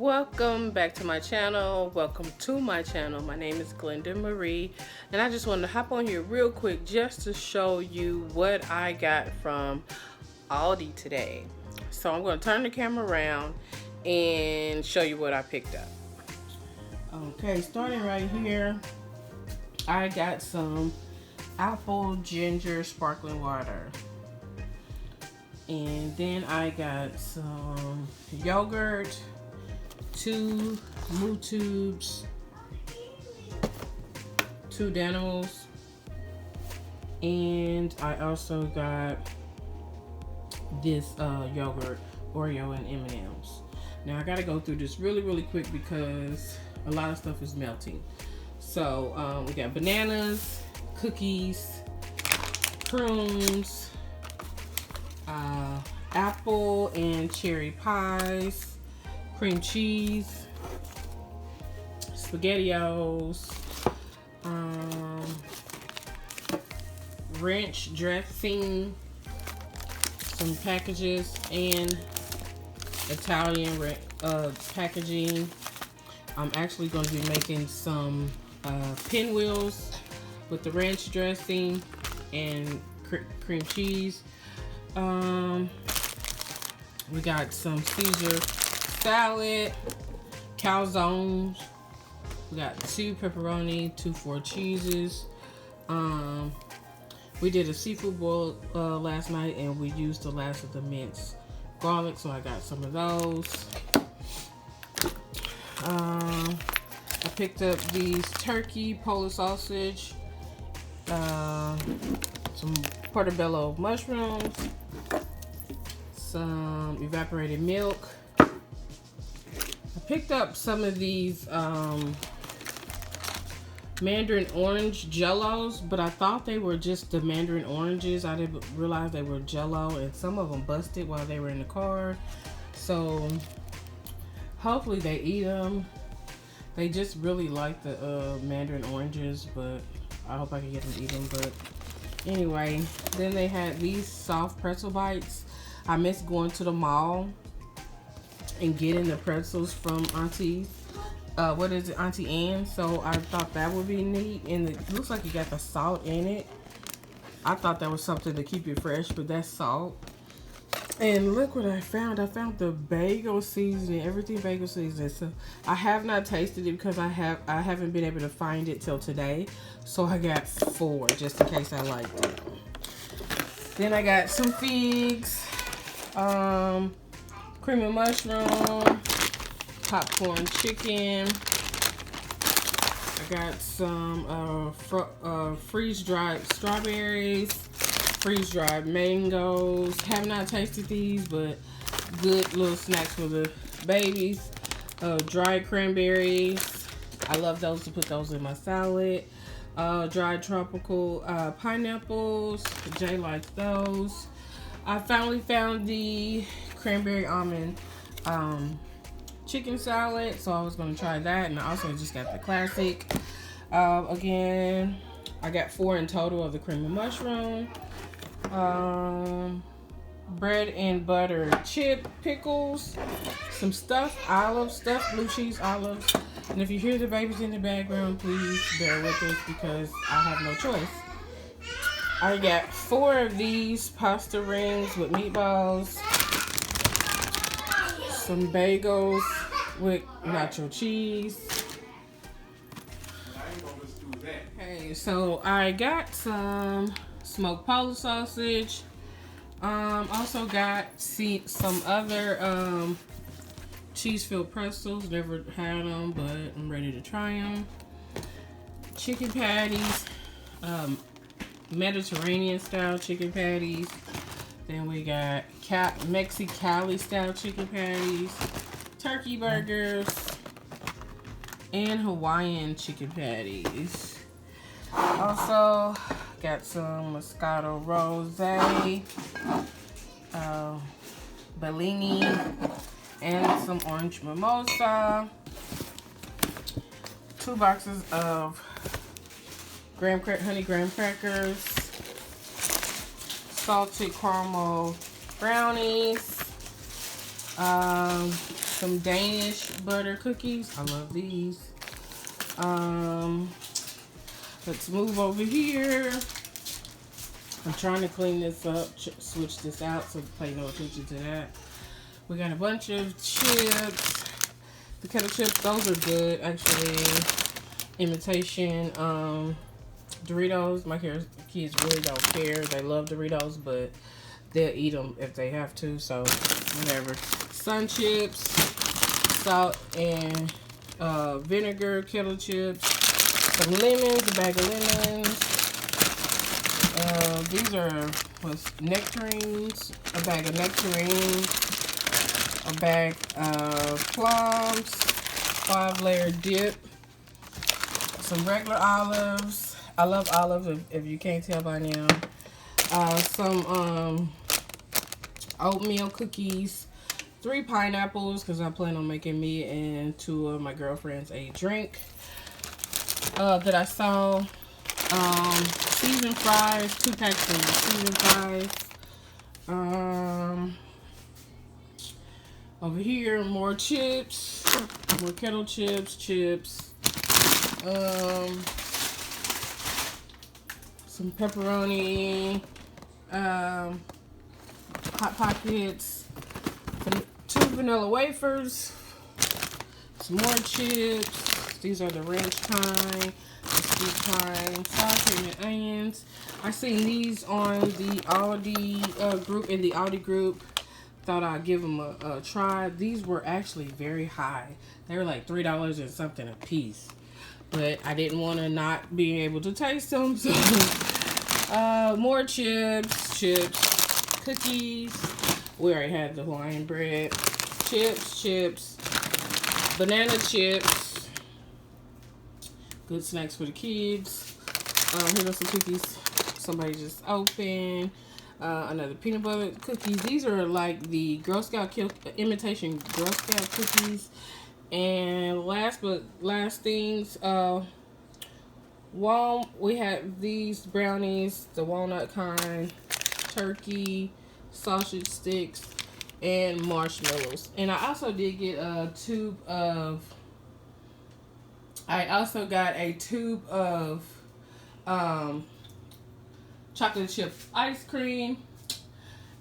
Welcome back to my channel. Welcome to my channel. My name is Glenda Marie, and I just wanted to hop on here real quick just to show you what I got from Aldi today. So I'm going to turn the camera around and show you what I picked up. Okay, starting right here, I got some apple ginger sparkling water. And then I got some yogurt, 2 Moo tubes, 2 Danimals, and I also got this yogurt, Oreo and M&M's. Now I gotta go through this really quick because a lot of stuff is melting. So we got bananas, cookies, prunes, apple and cherry pies, cream cheese, SpaghettiOs, ranch dressing, some packages, and Italian packaging. I'm actually going to be making some pinwheels with the ranch dressing and cream cheese. We got some Caesar salad, calzones. We got 2 pepperoni, 2 4 cheeses. We did a seafood boil last night, and we used the last of the minced garlic, so I got some of those. I picked up these turkey polo sausage, some portobello mushrooms, some evaporated milk. I picked up some of these mandarin orange jellos, but I thought they were just the mandarin oranges. I didn't realize they were jello, and some of them busted while they were in the car. So hopefully they eat them. They just really like the mandarin oranges, but I hope I can get them to eat them. But anyway, then they had these soft pretzel bites. I miss going to the mall and getting the pretzels from Auntie Ann. So I thought that would be neat, and it looks like it got the salt in it. I thought that was something to keep it fresh, but that's salt. And look what I found. I found the bagel seasoning, everything bagel seasoning. So I have not tasted it because I haven't been able to find it till today. So I got 4 just in case I liked it. Then I got some figs, cream of mushroom, popcorn chicken. I got some freeze-dried strawberries, freeze-dried mangoes. Have not tasted these, but good little snacks for the babies. Dried cranberries. I love those, to put those in my salad. Dried tropical pineapples. Jay likes those. I finally found the cranberry almond chicken salad, so I was going to try that, and I also just got the classic. Again, I got 4 in total of the cream of mushroom. Bread and butter chip pickles, some stuffed olives, stuffed blue cheese olives. And if you hear the babies in the background, please bear with us because I have no choice. I got 4 of these pasta rings with meatballs, some bagels with nacho cheese. Okay, so I got some smoked polo sausage. Also got some other cheese-filled pretzels. Never had them, but I'm ready to try them. Chicken patties, Mediterranean style chicken patties. Then we got Mexicali style chicken patties, turkey burgers, and Hawaiian chicken patties. Also got some Moscato Rosé, Bellini, and some orange mimosa. 2 boxes of honey graham crackers, salted caramel brownies, some some Danish butter cookies. I love these. Let's move over here. I'm trying to clean this up, switch this out, so pay no attention to that. We got a bunch of chips. The kettle chips, those are good, actually. Imitation Doritos. My kids really don't care. They love Doritos, but they'll eat them if they have to, so whatever. Sun chips, salt and vinegar kettle chips. Some lemons, a bag of lemons. These are nectarines, a bag of nectarines, a bag of plums, 5-layer dip, some regular olives. I love olives if you can't tell by now. Some oatmeal cookies, 3 pineapples because I plan on making me and 2 of my girlfriends a drink that I saw. Seasoned fries, 2 packs of seasoned fries. Over here, more chips, more kettle chips, some pepperoni, Hot Pockets, 2 vanilla wafers, some more chips. These are the ranch kind, the sweet kind, sour cream and onions. I seen these on the Aldi group, in the Aldi group. Thought I'd give them a try. These were actually very high. They were like $3 and something a piece. But I didn't want to not be able to taste them. So more chips, cookies. We already had the Hawaiian bread. Chips, banana chips. Good snacks for the kids. Here are some cookies somebody just opened. Another peanut butter cookies. These are like the Girl Scout imitation Girl Scout cookies. And last things, we have these brownies, the walnut kind, turkey, sausage sticks, and marshmallows. And I also did get a tube of chocolate chip ice cream,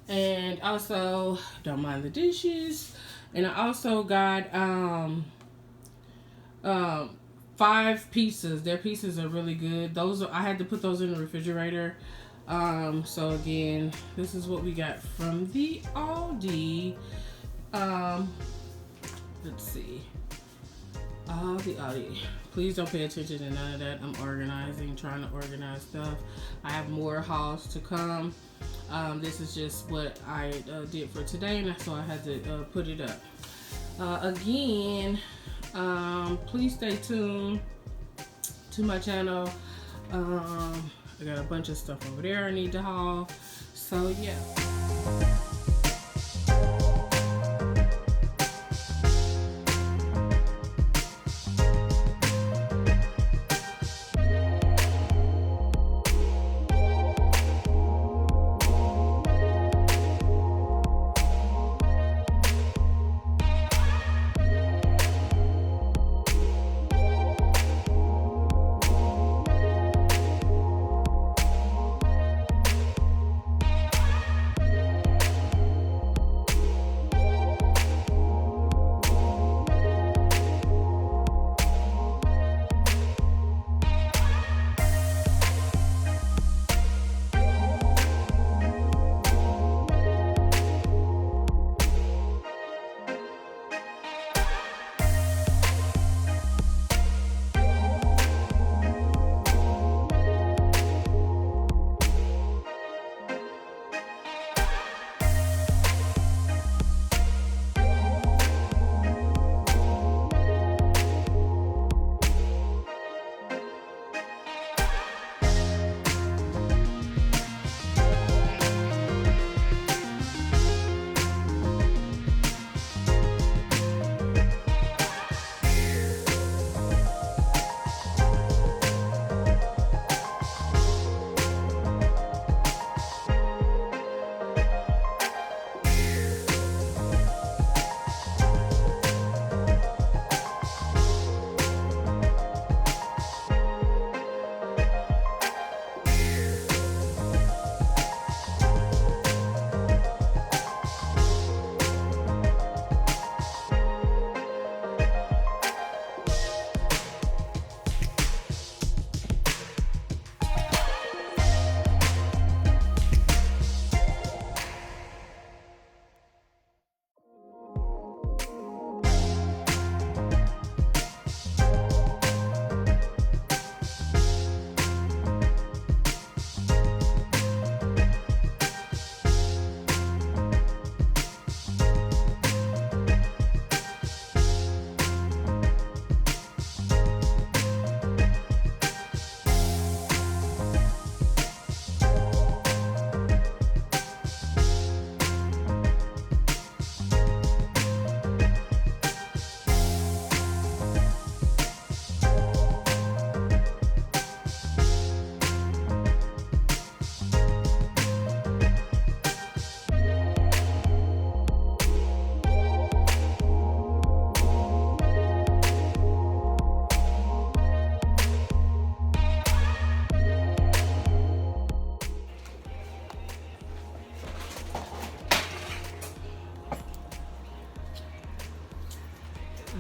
and also don't mind the dishes. And I also got 5 pizzas. Their pizzas are really good. I had to put those in the refrigerator. So again, this is what we got from the Aldi. Let's see. Aldi. Please don't pay attention to none of that. I'm trying to organize stuff. I have more hauls to come. This is just what I did for today, and so I had to put it up. Again, please stay tuned to my channel. I got a bunch of stuff over there I need to haul. So yeah.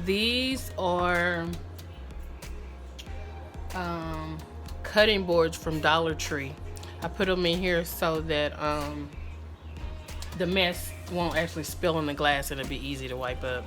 These are cutting boards from Dollar Tree. I put them in here so that the mess won't actually spill on the glass and it'll be easy to wipe up.